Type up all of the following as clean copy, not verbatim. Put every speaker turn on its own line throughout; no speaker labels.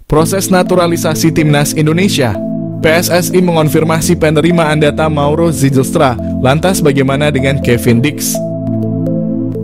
Proses naturalisasi Timnas Indonesia. PSSI mengonfirmasi penerimaan data Mauro Zijlstra. Lantas bagaimana dengan Kevin Dix?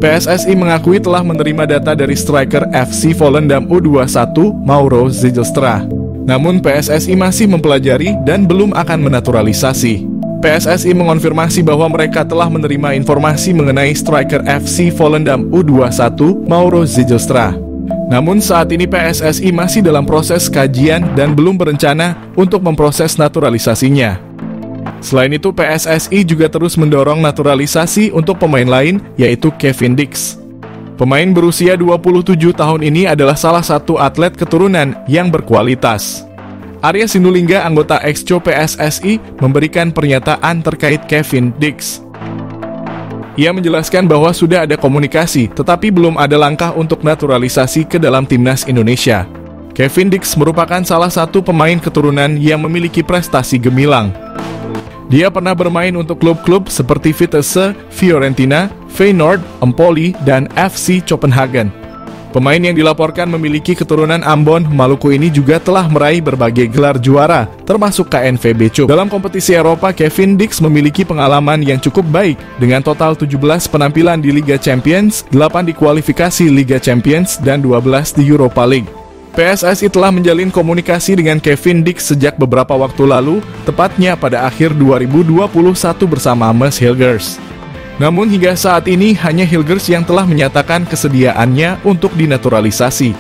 PSSI mengakui telah menerima data dari striker FC Volendam U21 Mauro Zijlstra. Namun PSSI masih mempelajari dan belum akan menaturalisasi. PSSI mengonfirmasi bahwa mereka telah menerima informasi mengenai striker FC Volendam U21 Mauro Zijlstra. Namun saat ini PSSI masih dalam proses kajian dan belum berencana untuk memproses naturalisasinya. Selain itu, PSSI juga terus mendorong naturalisasi untuk pemain lain, yaitu Kevin Dix. Pemain berusia 27 tahun ini adalah salah satu atlet keturunan yang berkualitas. Arya Sinulinga, anggota Exco PSSI, memberikan pernyataan terkait Kevin Dix. Ia menjelaskan bahwa sudah ada komunikasi, tetapi belum ada langkah untuk naturalisasi ke dalam Timnas Indonesia. Kevin Dix merupakan salah satu pemain keturunan yang memiliki prestasi gemilang. Dia pernah bermain untuk klub-klub seperti Vitesse, Fiorentina, Feyenoord, Empoli, dan FC Copenhagen. Pemain yang dilaporkan memiliki keturunan Ambon, Maluku ini juga telah meraih berbagai gelar juara, termasuk KNVB Cup. Dalam kompetisi Eropa, Kevin Dix memiliki pengalaman yang cukup baik, dengan total 17 penampilan di Liga Champions, 8 di kualifikasi Liga Champions, dan 12 di Europa League. PSSI telah menjalin komunikasi dengan Kevin Dix sejak beberapa waktu lalu, tepatnya pada akhir 2021 bersama Mes Hilgers. Namun hingga saat ini hanya Hilgers yang telah menyatakan kesediaannya untuk dinaturalisasi.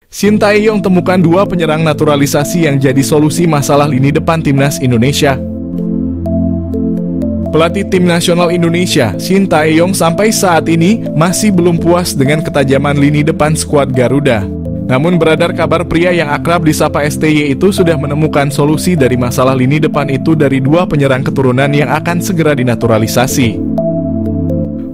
Shin Tae-yong temukan 2 penyerang naturalisasi yang jadi solusi masalah lini depan Timnas Indonesia. Pelatih Tim Nasional Indonesia, Shin Tae-yong sampai saat ini masih belum puas dengan ketajaman lini depan skuad Garuda. Namun beredar kabar pria yang akrab disapa STY itu sudah menemukan solusi dari masalah lini depan itu dari 2 penyerang keturunan yang akan segera dinaturalisasi.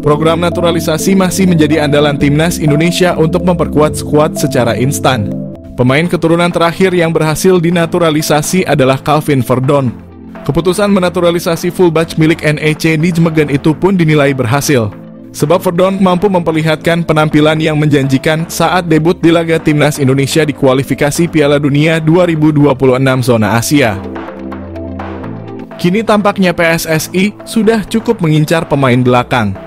Program naturalisasi masih menjadi andalan Timnas Indonesia untuk memperkuat skuad secara instan. Pemain keturunan terakhir yang berhasil dinaturalisasi adalah Calvin Verdon. Keputusan menaturalisasi fullback milik NEC Nijmegen itu pun dinilai berhasil. Sebab Verdon mampu memperlihatkan penampilan yang menjanjikan saat debut di laga Timnas Indonesia di kualifikasi Piala Dunia 2026 zona Asia. Kini tampaknya PSSI sudah cukup mengincar pemain belakang.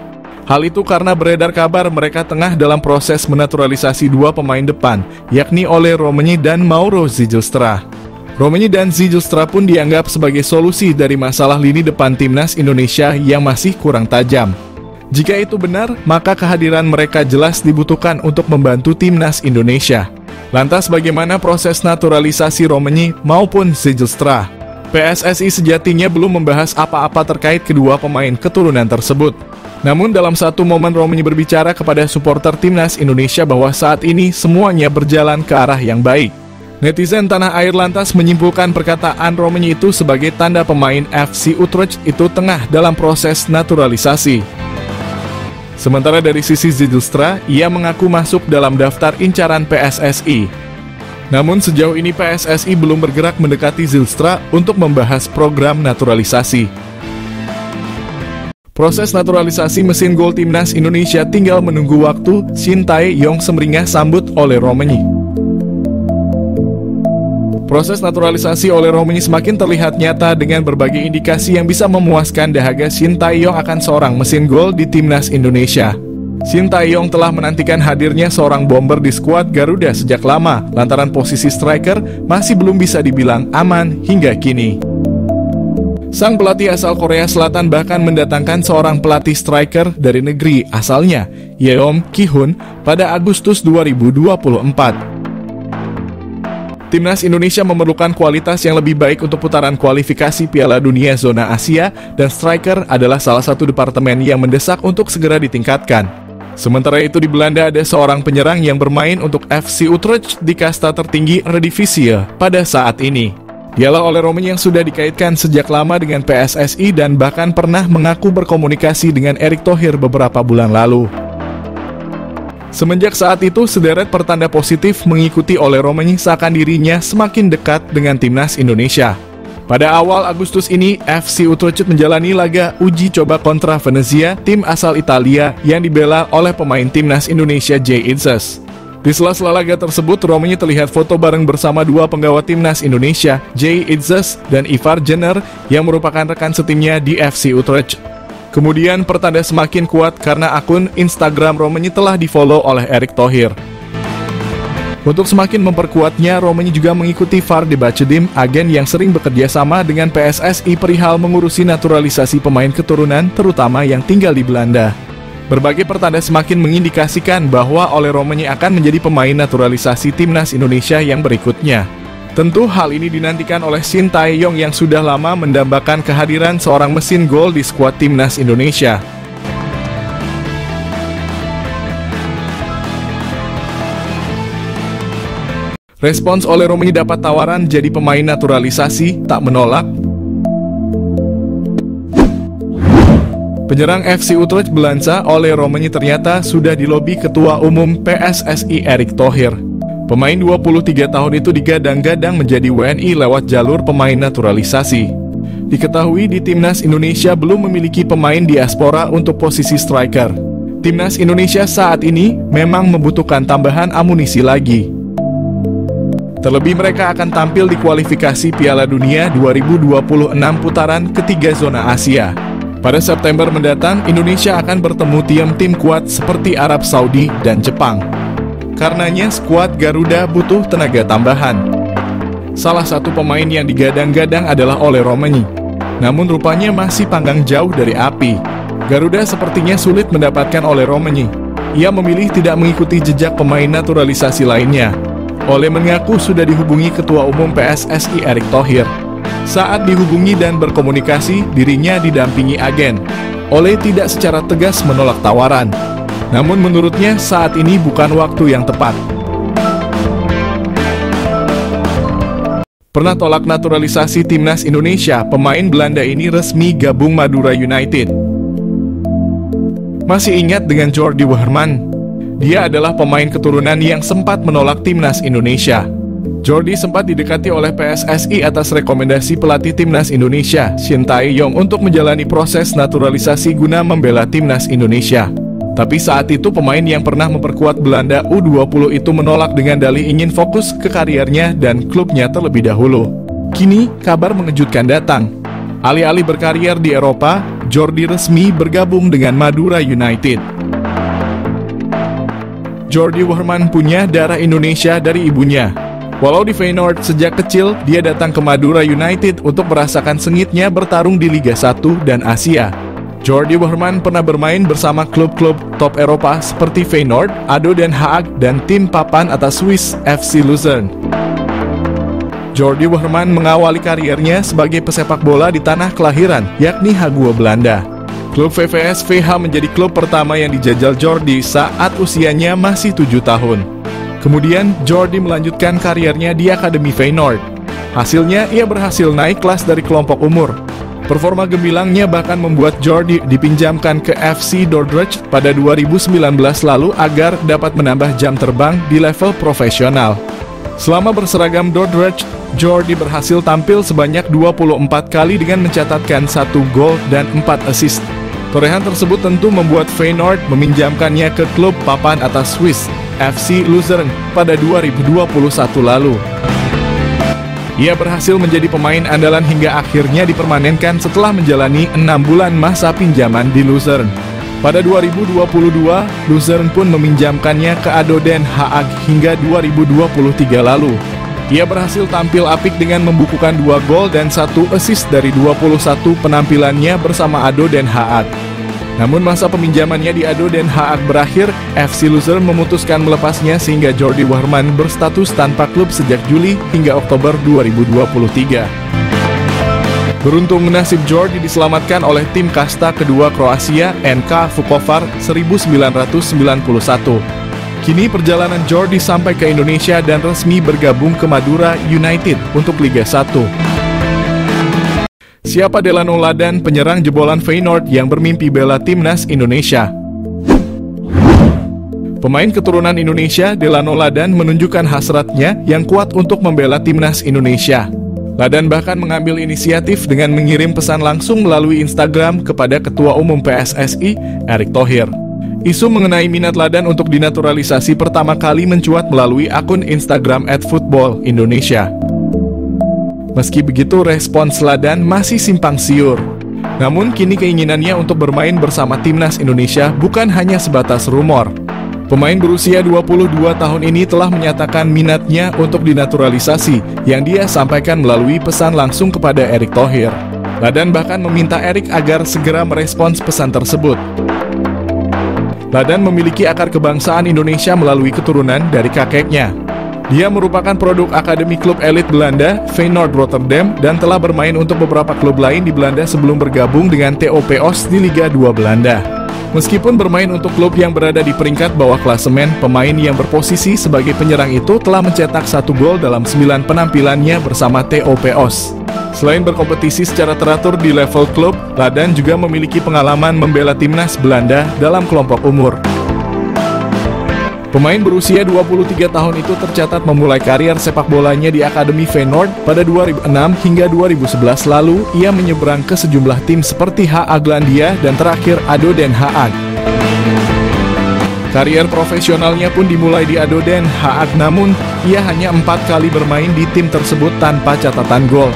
Hal itu karena beredar kabar mereka tengah dalam proses menaturalisasi 2 pemain depan, yakni Ole Romenyi dan Mauro Zijlstra. Romenyi dan Zijlstra pun dianggap sebagai solusi dari masalah lini depan Timnas Indonesia yang masih kurang tajam. Jika itu benar, maka kehadiran mereka jelas dibutuhkan untuk membantu Timnas Indonesia. Lantas bagaimana proses naturalisasi Romenyi maupun Zijlstra? PSSI sejatinya belum membahas apa-apa terkait kedua pemain keturunan tersebut. Namun dalam satu momen Romenyi berbicara kepada supporter Timnas Indonesia bahwa saat ini semuanya berjalan ke arah yang baik. Netizen tanah air lantas menyimpulkan perkataan Romenyi itu sebagai tanda pemain FC Utrecht itu tengah dalam proses naturalisasi. Sementara dari sisi Zijlstra, ia mengaku masuk dalam daftar incaran PSSI. Namun sejauh ini PSSI belum bergerak mendekati Zijlstra untuk membahas program naturalisasi. Proses naturalisasi mesin gol Timnas Indonesia tinggal menunggu waktu. Shin Tae-yong semeringah sambut Ole Romenyi. Proses naturalisasi Ole Romenyi semakin terlihat nyata dengan berbagai indikasi yang bisa memuaskan dahaga Shin Tae-yong akan seorang mesin gol di Timnas Indonesia. Shin Tae-yong telah menantikan hadirnya seorang bomber di skuad Garuda sejak lama, lantaran posisi striker masih belum bisa dibilang aman hingga kini. Sang pelatih asal Korea Selatan bahkan mendatangkan seorang pelatih striker dari negeri asalnya, Yeom Ki-hun, pada Agustus 2024. Timnas Indonesia memerlukan kualitas yang lebih baik untuk putaran kualifikasi Piala Dunia zona Asia, dan striker adalah salah satu departemen yang mendesak untuk segera ditingkatkan. Sementara itu di Belanda ada seorang penyerang yang bermain untuk FC Utrecht di kasta tertinggi Eredivisie pada saat ini. Dialah Ole Romenyi yang sudah dikaitkan sejak lama dengan PSSI dan bahkan pernah mengaku berkomunikasi dengan Erick Thohir beberapa bulan lalu. Semenjak saat itu, sederet pertanda positif mengikuti Ole Romenyi seakan dirinya semakin dekat dengan Timnas Indonesia. Pada awal Agustus ini, FC Utrecht menjalani laga uji coba kontra Venezia, tim asal Italia yang dibela oleh pemain timnas Indonesia Jay Itzes. Di sela-sela laga tersebut, Romani terlihat foto bareng bersama dua penggawa timnas Indonesia, Jay Itzes dan Ivar Jenner, yang merupakan rekan setimnya di FC Utrecht. Kemudian pertanda semakin kuat karena akun Instagram Romani telah di-follow oleh Erick Thohir. Untuk semakin memperkuatnya, Romani juga mengikuti Vardy Bachedim, agen yang sering bekerja sama dengan PSSI perihal mengurusi naturalisasi pemain keturunan, terutama yang tinggal di Belanda. Berbagai pertanda semakin mengindikasikan bahwa Ole Romani akan menjadi pemain naturalisasi timnas Indonesia yang berikutnya. Tentu hal ini dinantikan oleh Shin Tae-yong yang sudah lama mendambakan kehadiran seorang mesin gol di skuad timnas Indonesia. Respons Ole Romani dapat tawaran jadi pemain naturalisasi, tak menolak. Penyerang FC Utrecht Belanza Ole Romani ternyata sudah dilobi Ketua Umum PSSI Erick Thohir. Pemain 23 tahun itu digadang-gadang menjadi WNI lewat jalur pemain naturalisasi. Diketahui di Timnas Indonesia belum memiliki pemain diaspora untuk posisi striker. Timnas Indonesia saat ini memang membutuhkan tambahan amunisi lagi. Terlebih mereka akan tampil di kualifikasi Piala Dunia 2026 putaran ketiga zona Asia. Pada September mendatang, Indonesia akan bertemu tim kuat seperti Arab Saudi dan Jepang. Karenanya, skuad Garuda butuh tenaga tambahan. Salah satu pemain yang digadang-gadang adalah Ole Romani. Namun rupanya masih panggang jauh dari api. Garuda sepertinya sulit mendapatkan Ole Romani. Ia memilih tidak mengikuti jejak pemain naturalisasi lainnya. Ole mengaku sudah dihubungi Ketua Umum PSSI Erick Thohir. Saat dihubungi dan berkomunikasi, dirinya didampingi agen. Ole tidak secara tegas menolak tawaran. Namun menurutnya saat ini bukan waktu yang tepat. Pernah tolak naturalisasi timnas Indonesia, pemain Belanda ini resmi gabung Madura United. Masih ingat dengan Jordi Wehrman? Dia adalah pemain keturunan yang sempat menolak timnas Indonesia. Jordi sempat didekati oleh PSSI atas rekomendasi pelatih timnas Indonesia, Shin Tae-yong, untuk menjalani proses naturalisasi guna membela timnas Indonesia. Tapi saat itu pemain yang pernah memperkuat Belanda U20 itu menolak dengan dalih ingin fokus ke kariernya dan klubnya terlebih dahulu. Kini, kabar mengejutkan datang. Alih-alih berkarier di Eropa, Jordi resmi bergabung dengan Madura United. Jordi Wehrman punya darah Indonesia dari ibunya. Walau di Feyenoord sejak kecil, dia datang ke Madura United untuk merasakan sengitnya bertarung di Liga 1 dan Asia. Jordi Wehrman pernah bermain bersama klub-klub top Eropa seperti Feyenoord, ADO Den Haag, dan tim papan atas Swiss FC Luzern. Jordi Wehrman mengawali kariernya sebagai pesepak bola di tanah kelahiran, yakni Hague, Belanda. Klub VVS VH menjadi klub pertama yang dijajal Jordi saat usianya masih 7 tahun. Kemudian, Jordi melanjutkan kariernya di Akademi Feyenoord. Hasilnya, ia berhasil naik kelas dari kelompok umur. Performa gembilangnya bahkan membuat Jordi dipinjamkan ke FC Dordrecht pada 2019 lalu agar dapat menambah jam terbang di level profesional. Selama berseragam Dordrecht, Jordi berhasil tampil sebanyak 24 kali dengan mencatatkan 1 gol dan 4 assist. Torehan tersebut tentu membuat Feyenoord meminjamkannya ke klub papan atas Swiss, FC Luzern, pada 2021 lalu. Ia berhasil menjadi pemain andalan hingga akhirnya dipermanenkan setelah menjalani 6 bulan masa pinjaman di Luzern. Pada 2022, Luzern pun meminjamkannya ke ADO Den Haag hingga 2023 lalu. Ia berhasil tampil apik dengan membukukan 2 gol dan 1 assist dari 21 penampilannya bersama ADO Den Haag. Namun masa peminjamannya di ADO Den Haag berakhir, FC Luzern memutuskan melepasnya sehingga Jordi Wehrman berstatus tanpa klub sejak Juli hingga Oktober 2023. Beruntung nasib Jordi diselamatkan oleh tim kasta kedua Kroasia, NK Vukovar 1991. Kini perjalanan Jordi sampai ke Indonesia dan resmi bergabung ke Madura United untuk Liga 1. Siapa Delano Ladan, penyerang jebolan Feyenoord yang bermimpi bela timnas Indonesia? Pemain keturunan Indonesia, Delano Ladan menunjukkan hasratnya yang kuat untuk membela timnas Indonesia. Ladan bahkan mengambil inisiatif dengan mengirim pesan langsung melalui Instagram kepada Ketua Umum PSSI, Erick Thohir. Isu mengenai minat Ladan untuk dinaturalisasi pertama kali mencuat melalui akun Instagram @footballindonesia. Meski begitu, respons Ladan masih simpang siur. Namun kini keinginannya untuk bermain bersama timnas Indonesia bukan hanya sebatas rumor. Pemain berusia 22 tahun ini telah menyatakan minatnya untuk dinaturalisasi yang dia sampaikan melalui pesan langsung kepada Erick Thohir. Ladan bahkan meminta Erick agar segera merespons pesan tersebut. Ladan memiliki akar kebangsaan Indonesia melalui keturunan dari kakeknya. Dia merupakan produk akademi klub elit Belanda, Feyenoord Rotterdam, dan telah bermain untuk beberapa klub lain di Belanda sebelum bergabung dengan TOP Os di Liga 2 Belanda. Meskipun bermain untuk klub yang berada di peringkat bawah klasemen, pemain yang berposisi sebagai penyerang itu telah mencetak 1 gol dalam 9 penampilannya bersama TOP Os. Selain berkompetisi secara teratur di level klub, Ladan juga memiliki pengalaman membela timnas Belanda dalam kelompok umur. Pemain berusia 23 tahun itu tercatat memulai karier sepak bolanya di Akademi Feyenoord pada 2006 hingga 2011 lalu. Ia menyeberang ke sejumlah tim seperti HA Glandia dan terakhir ADO Den Haag. Karier profesionalnya pun dimulai di ADO Den Haag, namun ia hanya 4 kali bermain di tim tersebut tanpa catatan gol.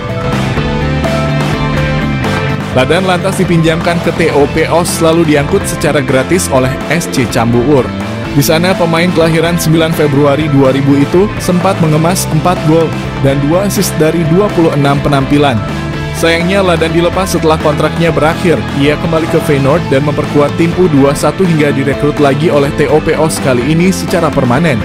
Ladan lantas dipinjamkan ke TOP Os lalu diangkut secara gratis oleh SC Cambuur. Di sana pemain kelahiran 9 Februari 2000 itu sempat mengemas 4 gol dan 2 assist dari 26 penampilan. Sayangnya Ladan dilepas setelah kontraknya berakhir. Ia kembali ke Feyenoord dan memperkuat tim U21 hingga direkrut lagi oleh TOP Os kali ini secara permanen.